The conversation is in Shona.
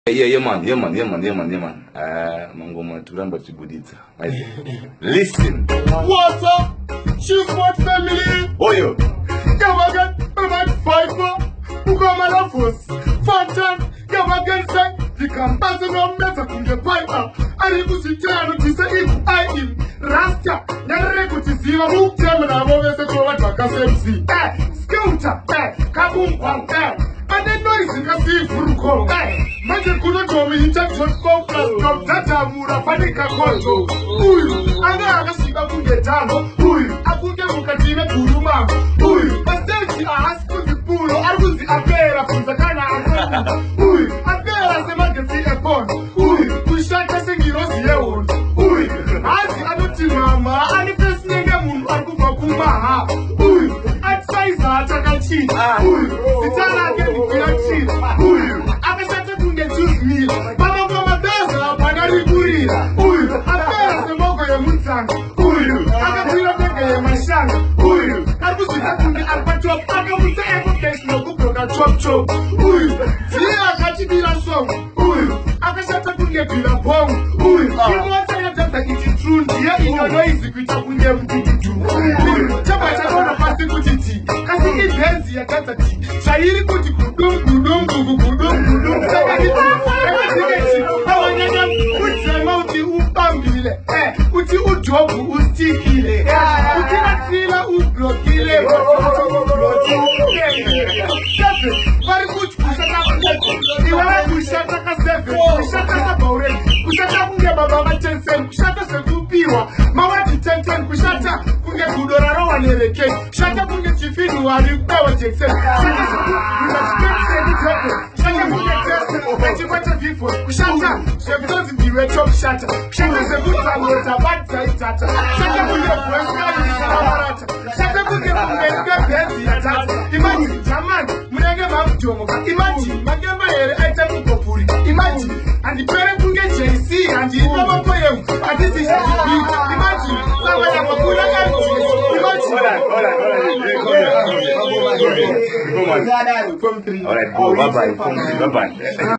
Yeah, man. Mangoma turamba chibuditsa. Listen. What's up? Chief Sport family. Oyo. Gavagan, Urban Fiber. Ukamala Force. Fantan. Gavagan Sai. Vikambazano meza kunge piper. Arikusitano tisa iku aim. Rasta. Nyare kutiziva muktema na mwese kwa watu wakasemsi. Skeuta. Kabumpa. Ade noise kasi furuko. Manje kuno tomi injunction plus top data mura panika koto. Uyu anga akasiba kungetano. Uyu akunge mukatime kuruma. Uyu bastelki ahasikuzi pulo arguzi apera kunzakana akonu. Uyu apera semagezi epon. Uyu kushaka sengirosi yeon. Uyu azi anoti mama anifes nenge mundu argufa kumaha. Uyu atsaiza atakachi. Uyu sitana ageni kuyachi. Uyu akashate kunge juice meal. Baba mama daza panariburira. Uyu apera semoko ye mutsanga. Uyu akatira tenge ye mashanga. Uyu arguzita kunge alpachop. Akamutsa evocation no kuproka chop chop. Uyu tia akachibira song. Uyu akashate kunge bila pong. Uyu kimwata ya jata iti true. Ndiye inyono izi kuita kunge mtutu. Uyu chapa chakona pasi kutiti. Kasiki benzi ya kata ti. Shairi kuti kudum. Chapa kiti. Awanyanya utsema uti upambile. Uti ujobu ustikile. Uti natila ublokile. Vari kuti kushata kunge. Iwara kushata kaseve. Kushata kabaure. Kushata kunge baba machensen. Kushata sekupiwa. Mawati tenten kushata kunge kudoraro wanereke. Kushata kunge chifinu wali upewa jeksen. Shata kunge teste. Echipata vifo. Kushata. Shemtozi biwe chop shata. Shata sekuta mwota bata itata. Shata kunge kuwenska yusamarata. Shata kunge benzi ya tata. Imagine, jamani, munenge mafujomoka. Imagine, magemba yere aita mukopuri. Imagine, andi pere kunge JC, andi inoma poyemu. Adi si shajibi. Imagine, sawa ya mabula yangu. Imagine. Alright, go. Bye-bye. Bye-bye.